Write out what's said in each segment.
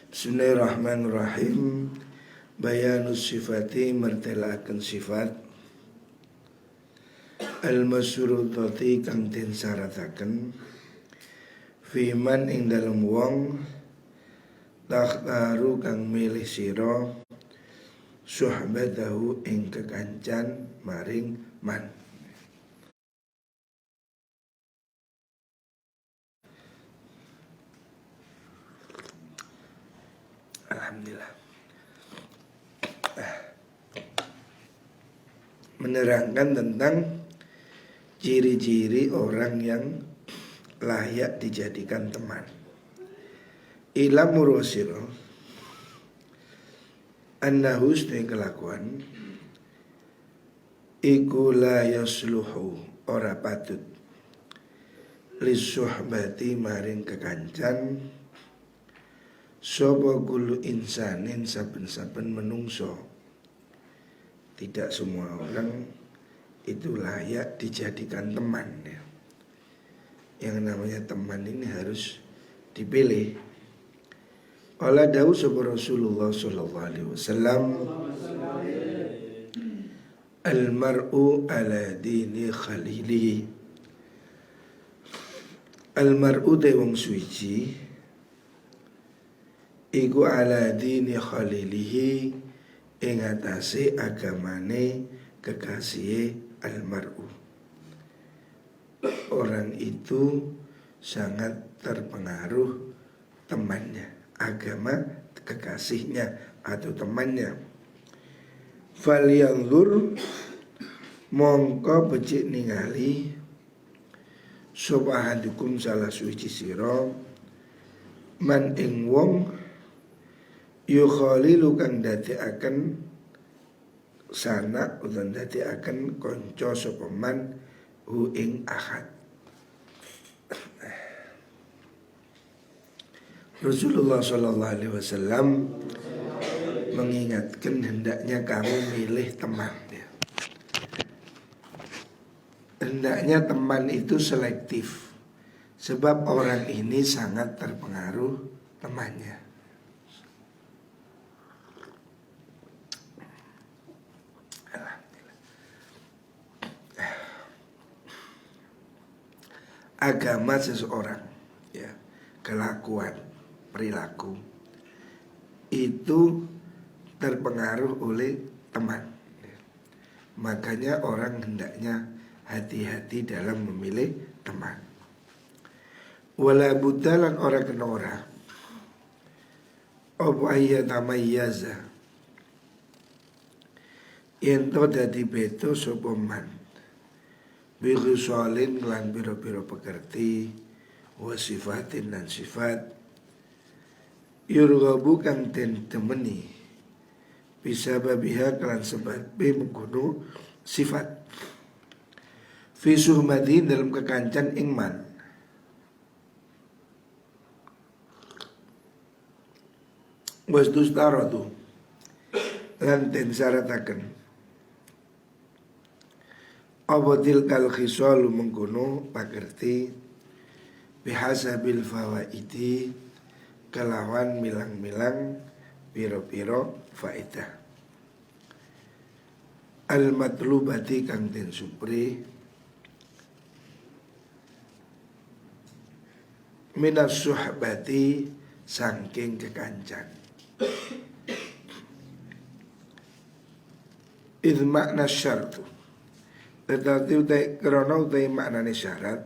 Bismillahirrahmanirrahim. Bayanus sifati mertelaken sifat al-masyurutati kang den syarataken fiman ing dalem wong takhtaru kang milih sira suhbatahu ing kekancan maring man. Alhamdulillah. Menerangkan tentang ciri-ciri orang yang layak dijadikan teman. Ila murosiro annahu sedaya kelakuan iku la yasluhu ora patut lisuhbati maring kekancan sapa kullu insanin saben-saben menungso. Tidak semua orang itu layak dijadikan teman ya. Yang namanya teman ini harus dipilih. Qala dawu sapa Rasulullah sallallahu alaihi wasallam, al-mar'u ala dini khalilihi. Al-mar'u te wong suci iku ala dini khalilihi ing atase agamane kekasih almar'u. Orang itu sangat terpengaruh temannya, agama kekasihnya atau temannya. Falyanzur mongko becik ningali subhanakum salah suci sira man ing wong yukhalilu kang dadekaken sana utawa dadekaken kanca sapa man hu ing ahad. Rasulullah sallallahu alaihi wasallam mengingatkan hendaknya kamu milih teman ya. Hendaknya teman itu selektif, sebab orang ini sangat terpengaruh temannya. Agama seseorang ya, kelakuan, perilaku itu terpengaruh oleh teman ya. Makanya orang hendaknya hati-hati dalam memilih teman. Wala budalan orang kena ora apa ayyatamayyaza ento dadi beto sapa man bighusalin lan biro-biro pekerti wasifatin dan sifat yurghabu kang den temeni bisa babiha kelan sebab mengkono sifat fi suhmadin dalam kekancan ingman wasdus taratu lan den syarataken awadil kal khisalu mengkono pakerti bihasabil fawaidi kelawan milang-milang piro-piro faidah al matlubati kang den supri minas suhbati sangking kekancan. Idh makna syartu tetapi karena utai maknane syarat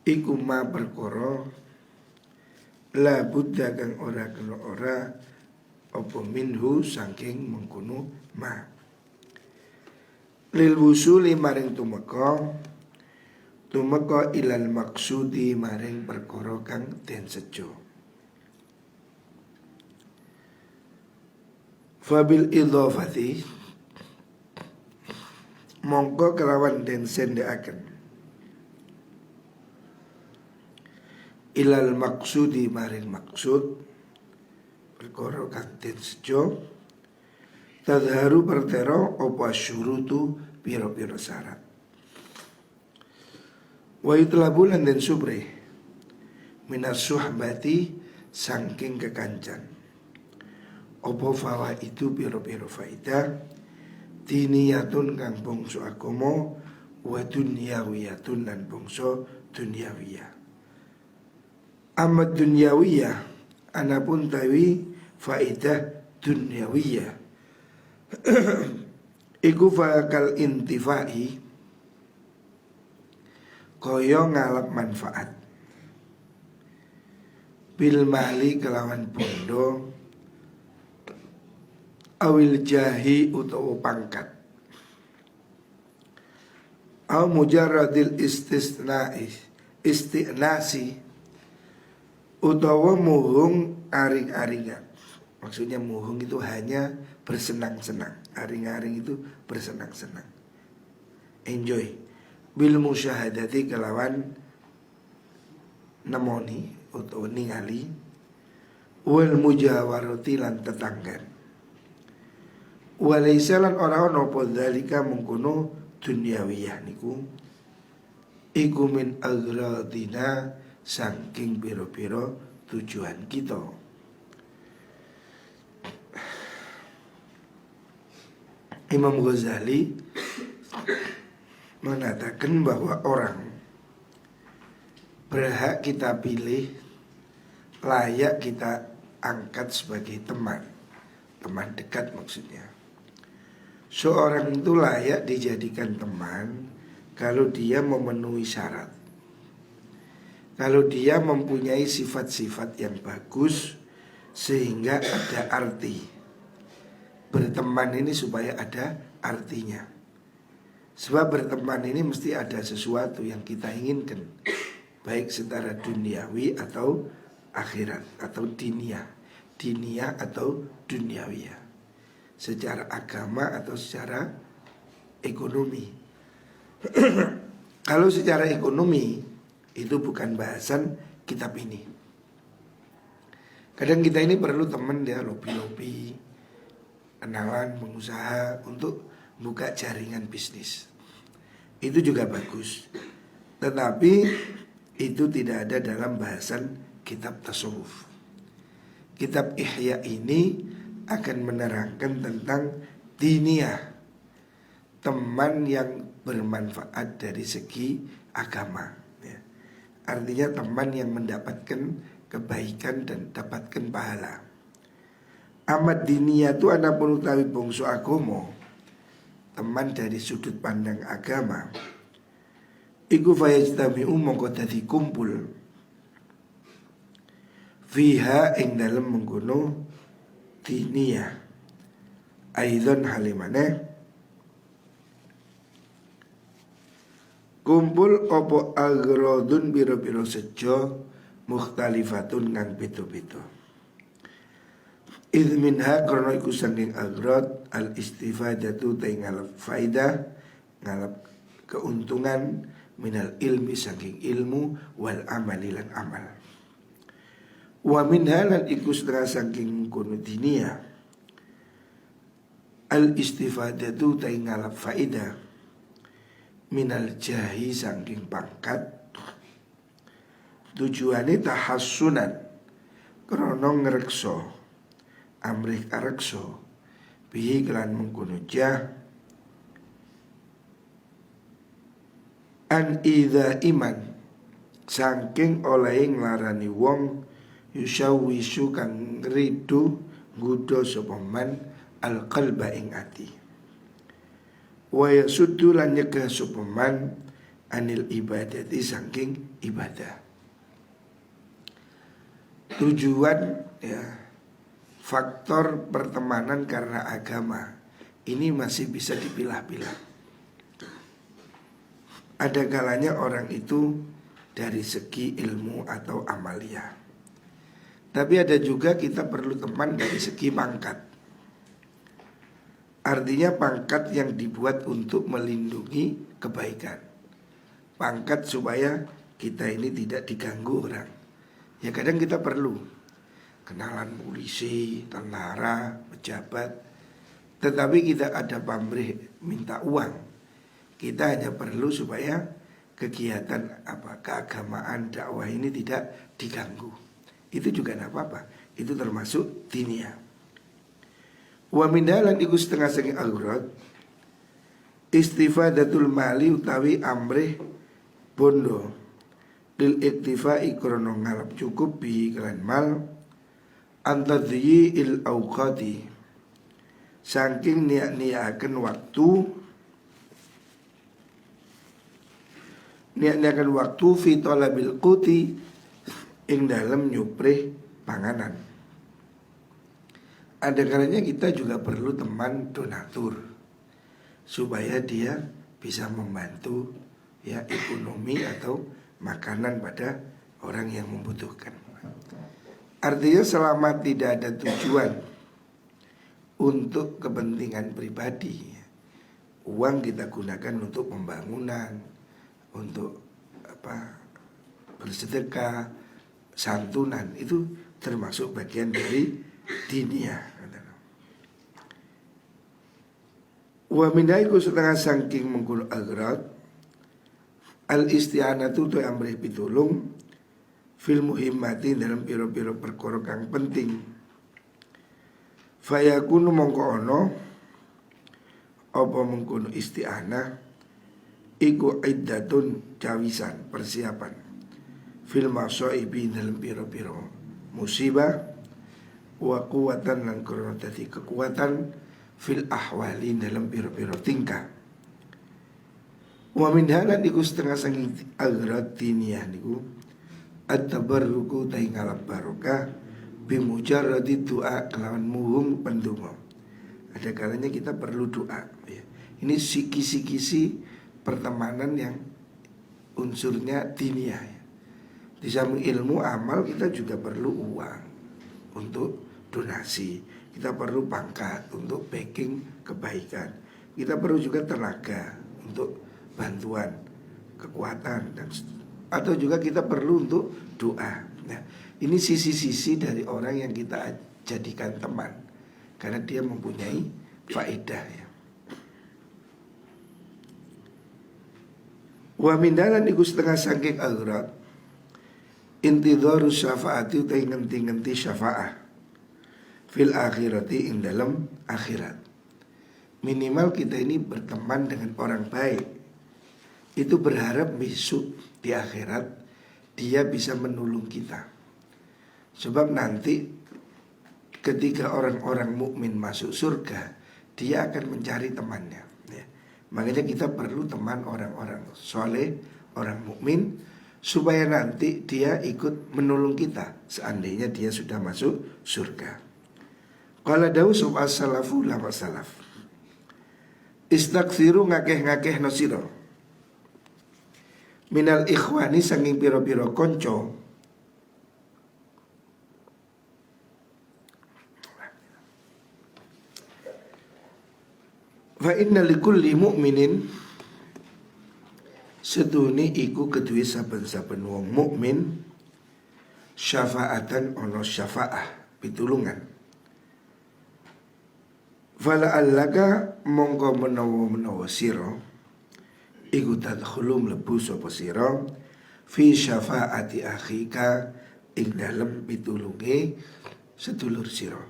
iku ma perkara la buddha kang ora kena ora apa minhu saking mengkono ma lil wusuli maring tumeka ilal maksudi maring perkara kang den sejo. Fabil idhafati mongko kelawan den sendekaken ilal maksudi maring maksud perkara kang den sejo tadharu pertero apa syurutu piro-piro syarat wa yutlabu lan den subre minas suhbati saking kekancan. Apa fawa itu piro-piro faidah diniyatun kang bangsa agama wa dunyawiyatun lan bangsa dunyawiyah. Amma dunyawiyah anapun tawi faidah dunyawiyah iku fakal intifai kaya ngalap manfaat bil mali kelawan bondo awil jahi utawa pangkat au mujarradil istinasi utawa muhung aring-aringan. Maksudnya muhung itu hanya bersenang-senang, aring-aring itu bersenang-senang, enjoy bil musyahadati kelawan nemoni utawa ningali wal mujawarati lan tetanggan. Walaysa lan ora ana apa dzalika mengkono dunyawiyah niku iku min agradina saking pira-pira tujuan kita. Imam Ghazali mengatakan bahwa orang berhak kita pilih, layak kita angkat sebagai teman, teman dekat maksudnya. Seorang itu layak dijadikan teman kalau dia memenuhi syarat, kalau dia mempunyai sifat-sifat yang bagus sehingga ada arti. Berteman ini supaya ada artinya. Sebab berteman ini mesti ada sesuatu yang kita inginkan, baik secara duniawi atau akhirat atau diniyah atau duniawiyah, secara agama atau secara ekonomi. Kalau secara ekonomi itu bukan bahasan kitab ini. Kadang kita ini perlu teman dia lobi-lobi, kenalan, pengusaha untuk buka jaringan bisnis. Itu juga bagus. Tetapi itu tidak ada dalam bahasan kitab tasawuf. Kitab Ihya ini akan menerangkan tentang diniyah, teman yang bermanfaat dari segi agama ya. Artinya teman yang mendapatkan kebaikan dan dapatkan pahala. Amat diniyah itu anapun utawi bangsa agama, teman dari sudut pandang agama, iku fayajtami'u mongko dadi kumpul fiha ing dalem mengkono diniyah aidon halimane kumpul opo agrodun biro-biro sejo mukhtalifatun kang beda-beda. Idh minha krono iku sanging agrod al istifadatu ta ngalap faidah, ngalap keuntungan minal ilmi saking ilmu wal amali lan amal. Wa minha lan iku setengah saking kono diniyah al istifadatu ta ngalap faidah minal jahi saking pangkat. Tujuane tahassunan krono ngrekso amrih karekso bihi kelan mengkono jah an idza iman saking oleh nglarani wong yusawisu kang ridu nggodha sapa man al qalba ing ati wa yasuddu lan nyegah sapa man anil ibadati saking ibadah. Tujuan ya, faktor pertemanan karena agama ini masih bisa dipilah-pilah. Ada kalanya orang itu dari segi ilmu atau amalia, tapi ada juga kita perlu teman dari segi pangkat. Artinya pangkat yang dibuat untuk melindungi kebaikan, pangkat supaya kita ini tidak diganggu orang. Ya kadang kita perlu kenalan polisi, tentara, pejabat, tetapi kita ada pamrih minta uang. Kita hanya perlu supaya kegiatan keagamaan dakwah ini tidak diganggu. itu juga tidak apa-apa. Itu termasuk diniyah. Wa mindalan iku setengah saking aurat istifadatul mali utawi amrih bondo lil iktifai krono ngalap cukup bi kelan mal antadhi il auqati saking niat-niakan waktu niat-niakan waktu fi talabil quti ing dalam nyuprih panganan. Ada kalanya kita juga perlu teman donatur supaya dia bisa membantu ya ekonomi atau makanan pada orang yang membutuhkan. Artinya selama tidak ada tujuan untuk kepentingan pribadi, uang kita gunakan untuk pembangunan, untuk bersedekah, santunan, itu termasuk bagian dari diniyah. Wa minaiku setengah sangking mengkono agrat al isti'anatu tu amrih pitulung fil muhimmati dalam piro-piro perkara kang penting. Fayakunu mongko ono apa mengkono isti'anah iku iddatun cawisan persiapan fil masaibi dalam piro-piro musibah wa kuwatan lan krono dadi kekuatan fil ahwali dalam piro-piro tingkah. Wa min halan iku setengah sanging agrat diniyah niku at-tabarruku ta'i ngalap barokah bimujarradi doa kelawan muhung pendonga. Ada kalanya kita perlu doa ya. Ini kisi-kisi pertemanan yang unsurnya diniyah ya. Di samping ilmu amal kita juga perlu uang untuk donasi. Kita perlu pangkat untuk backing kebaikan. Kita perlu juga tenaga untuk bantuan, kekuatan, dan atau juga kita perlu untuk doa. Nah, ini sisi-sisi dari orang yang kita jadikan teman, karena dia mempunyai faedah ya. Wa mindalan iku setengah sangking agrat intidharu syafaati utai ngenti-ngenti syafa'ah fil akhirati ing dalam akhirat. Minimal kita ini berteman dengan orang baik, itu berharap besok di akhirat dia bisa menolong kita. Sebab nanti ketika orang-orang mukmin masuk surga, dia akan mencari temannya ya. Makanya kita perlu teman orang-orang soleh, orang mukmin, supaya nanti dia ikut menolong kita seandainya dia sudah masuk surga. Qala dawu sub as-salafu lama salaf istaksiru ngakeh-ngakeh no siro minal ikhwani sanging piro-piro konco fa inna likulli mu'minin seduni iku kedue saben-saben wong mukmin syafaatan ono syafa'ah pitulungan. Fala allaka mongko menawa sira iku tadkhulu mlebu sapa sira fi syafaati akhika ing dalem pitulunge sedulur sira.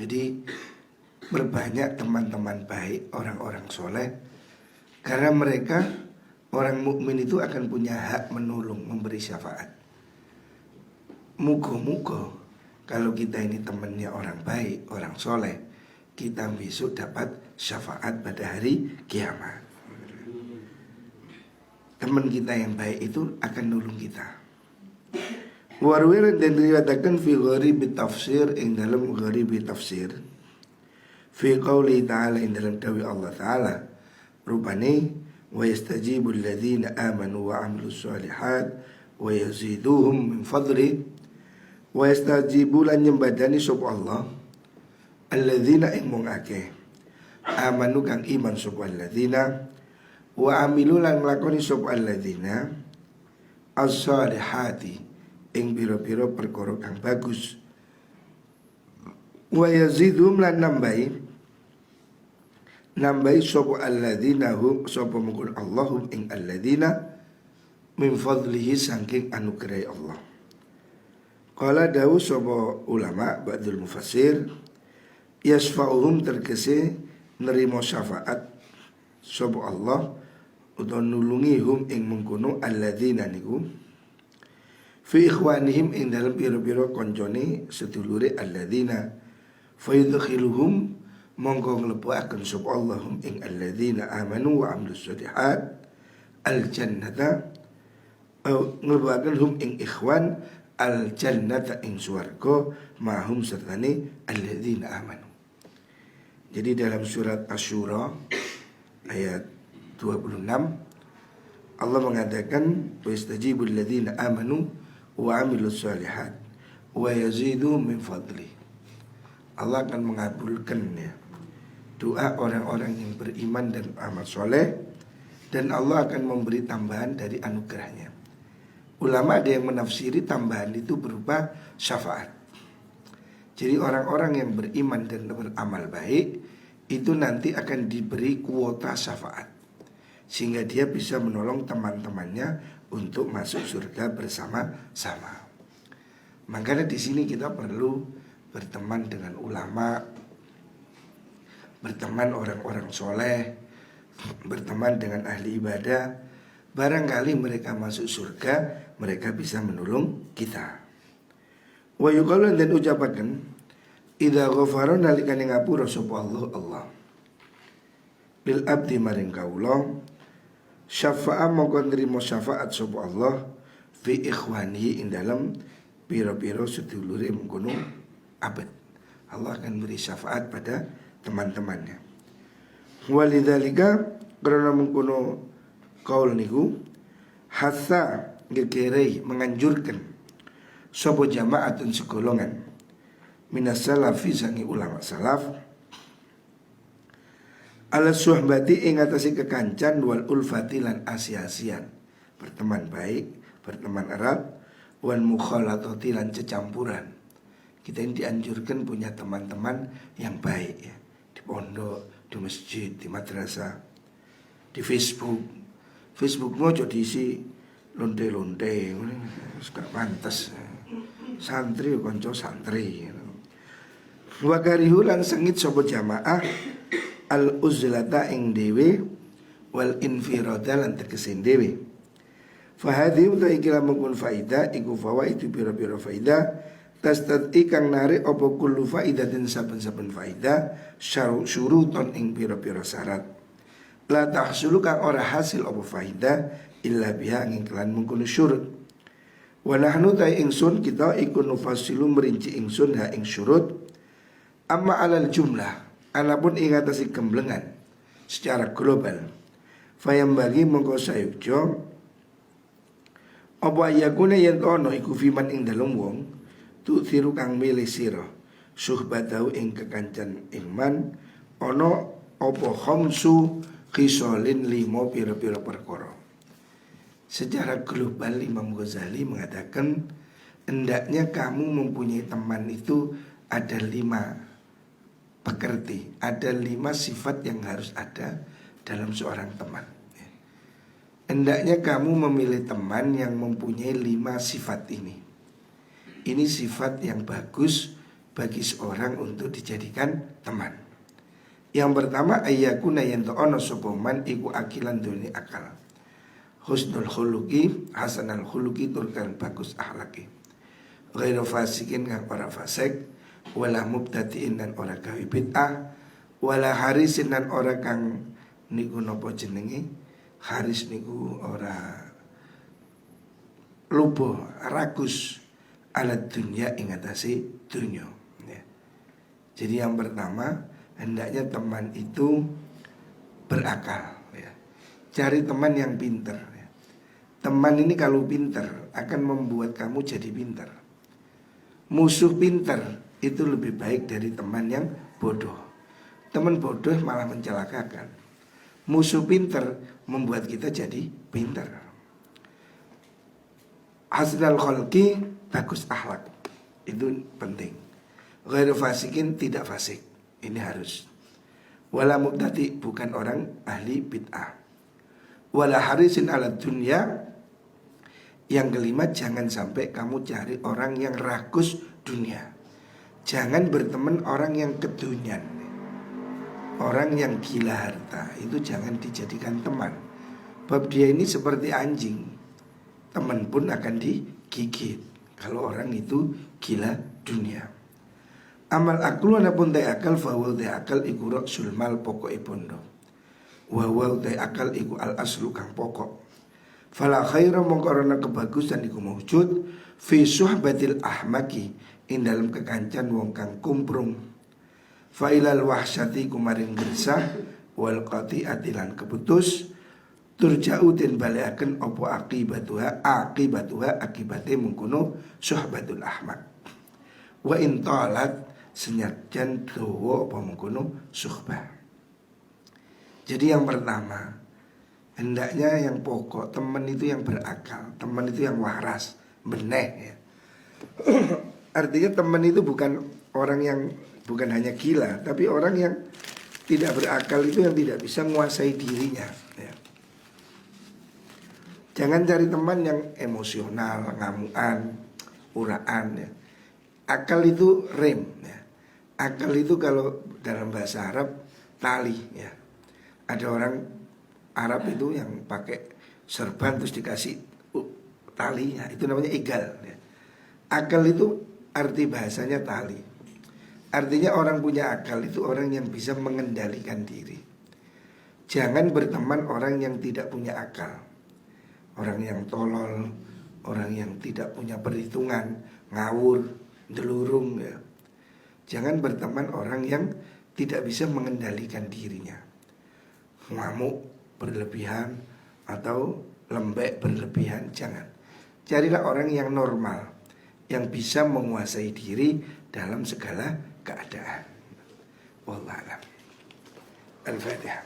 Jadi berbanyak teman-teman baik, orang-orang soleh, karena mereka orang mukmin itu akan punya hak menolong, memberi syafaat. Muga-muga kalau kita ini temannya orang baik, orang soleh, kita besok dapat syafaat pada hari kiamat. Teman kita yang baik itu akan nolong kita. Warwir dan diriwayatkan fi gharibi tafsir ing dalam gharibi tafsir fi qauli ta'ala ing dalam dawuh Allah Ta'ala rupane wa yastajibu alladhina amanu wa amilus solihat wa yaziduhum min fadli. Wa yastajibu lan nyembadani sapa Allah alladzina ing mung akeh amanu kang iman sapa alladzina wa amilu lan nglakoni sapa alladzina as-salihati ing pira-pira perkara kang bagus. Wa yazidhum lan nambahi sapa alladzina hum sapa mungkul Allahum ing alladzina min fadlihi saking anugerah Allah. Qala dawu sapa ulama ba'dul mufassir yasfa'uhum terkese nerimo syafaat sapa Allah utawa nulungi hum ing mengkono alladzina niku fi ikhwanihim ing dalem pira-pira koncone sedulure alladzina fa yudkhiluhum monggo nglebakaken sapa Allah hum ing alladzina amanu wa amilus sholihat al jannata nglebakaken hum ing ikhwan al jannata ing swarga mahum sertane alladzina amanu. Jadi dalam surat Asy-Syura ayat 26 Allah mengatakan wa yastajibul ladzina amanu wa amilus sholihat wa yazidu min fadli. Allah akan mengabulkan ya doa orang-orang yang beriman dan amal soleh, dan Allah akan memberi tambahan dari anugerahnya. Ulama ada yang menafsiri tambahan itu berupa syafaat. Jadi orang-orang yang beriman dan beramal baik itu nanti akan diberi kuota syafaat, sehingga dia bisa menolong teman-temannya untuk masuk surga bersama-sama. Makanya di sini kita perlu berteman dengan ulama, berteman orang-orang soleh, berteman dengan ahli ibadah. Barangkali mereka masuk surga, mereka bisa menolong kita. Wa yuqalu dan ucapaken idza ghafara nalikane ngapura sapa Allah lil abdi maring kawula syafa'a mongko nrimo syafaat sapa Allah fi ikhwanihi ing dalem pira-pira sedulure mengkono abad. Allah akan beri syafaat pada teman-temannya. Walidzalika karena mengkono kaul niku hasa gegerei menganjurkan sapa jamaatun segolongan minas salafi sangi ulama salaf ala suhbati ing atase kekancan wal ulfati lan asia-asian, berteman baik, berteman erat, wan mukhalatati lan cecampuran. Kita ini dianjurkan punya teman-teman yang baik ya, di pondok, di masjid, di madrasah, di Facebook. Facebook mau jadi diisi lonte-lonte, gak pantas. Santri konco santri. Wa karihu lan sengit sapa jamaah al uzlata ing dewe wal infirada lan tegese dewe. Fa hadhi uta ikila mungkun faida iku fawaidu pira-pira faida tastat ikang narik apa kullu faidatin saben-saben faida syuruton ing pira-pira syarat. La tahsulu kang ora hasil apa faida illa biha ing kelan mungkun syurut. Wa nahnu ta ingsun kita iku nufassilu merinci ingsun ha ing syurut amma alal jumlah anapun ing atase gemblengan secara global. Fayam bagi mongko sayukjo apa yakune yen ono iku fiman ing dalem wong tu thiru kang milih sira suhbatahu ing kekancan iman ono apa khamsu khisalin limo pira-pira perkara. Secara global Imam Ghazali mengatakan hendaknya kamu mempunyai teman itu ada 5 pekerti, ada 5 sifat yang harus ada dalam seorang teman. Hendaknya kamu memilih teman yang mempunyai 5 sifat ini. Ini sifat yang bagus bagi seorang untuk dijadikan teman. Yang pertama ayyakuna yanto ono sopoman iku akilan dunia akal. Husnul khuluqi, hasanal khuluqi turkan bagus akhlaki. Ghairu fasikin kang ora fasik, wala mubtadiin dan ora gawe bid'ah, wala harisin dan ora kang niku napa jenenge? Haris niku ora lubo ragus alat dunia ing atase dunya ya. Jadi yang pertama hendaknya teman itu berakal ya. Cari teman yang pintar ya. Teman ini kalau pintar akan membuat kamu jadi pintar. Musuh pintar itu lebih baik dari teman yang bodoh. Teman bodoh malah mencelakakan. Musuh pintar membuat kita jadi pintar. Hasanal khalqi, bagus akhlak. Itu penting. Ghairu fasikin, tidak fasik. Ini harus. Wala mubtadi, bukan orang ahli bid'ah. Wala harisin ala dunya, Yang kelima, jangan sampai kamu cari orang yang rakus dunia. Jangan berteman orang yang kedunian, orang yang gila harta. Itu jangan dijadikan teman. Bab dia ini seperti anjing, teman pun akan digigit kalau orang itu gila dunia. Amal aklu anapun tay akal, fawal tay akal iku raksul mal pokok ipondo. Wawal tay akal iku al aslu kang pokok. Fala khaira mongkorona kebagusan iku mawujud fi suhbatil ahmaki, ing dalam kekancan wong kang kumprung. Fa ilal wahsyati kumaring gersah wal qati'ati lan keputus turja'u den baliaken opo akibatuha akibate mengkono suhbatul ahmak. Wa in talat senyajan dawa apa mengkono suhbah. Jadi yang pertama, hendaknya yang pokok, teman itu yang berakal, teman itu yang waras, beneh ya. Artinya teman itu bukan orang yang bukan hanya gila, tapi orang yang tidak berakal, itu yang tidak bisa menguasai dirinya ya. Jangan cari teman yang emosional, ngamuan, uraan ya. Akal itu rem ya. Akal itu kalau dalam bahasa Arab tali ya. Ada orang Arab itu yang pakai serban terus dikasih talinya, itu namanya igal ya. Akal itu arti bahasanya tali. Artinya orang punya akal itu orang yang bisa mengendalikan diri. Jangan berteman orang yang tidak punya akal, orang yang tolol, orang yang tidak punya perhitungan, ngawur, delurung ya. Jangan berteman orang yang tidak bisa mengendalikan dirinya, ngamuk berlebihan atau lembek berlebihan. Jangan. Carilah orang yang normal, yang bisa menguasai diri dalam segala keadaan. Wallahu a'lam. Al-Fatihah.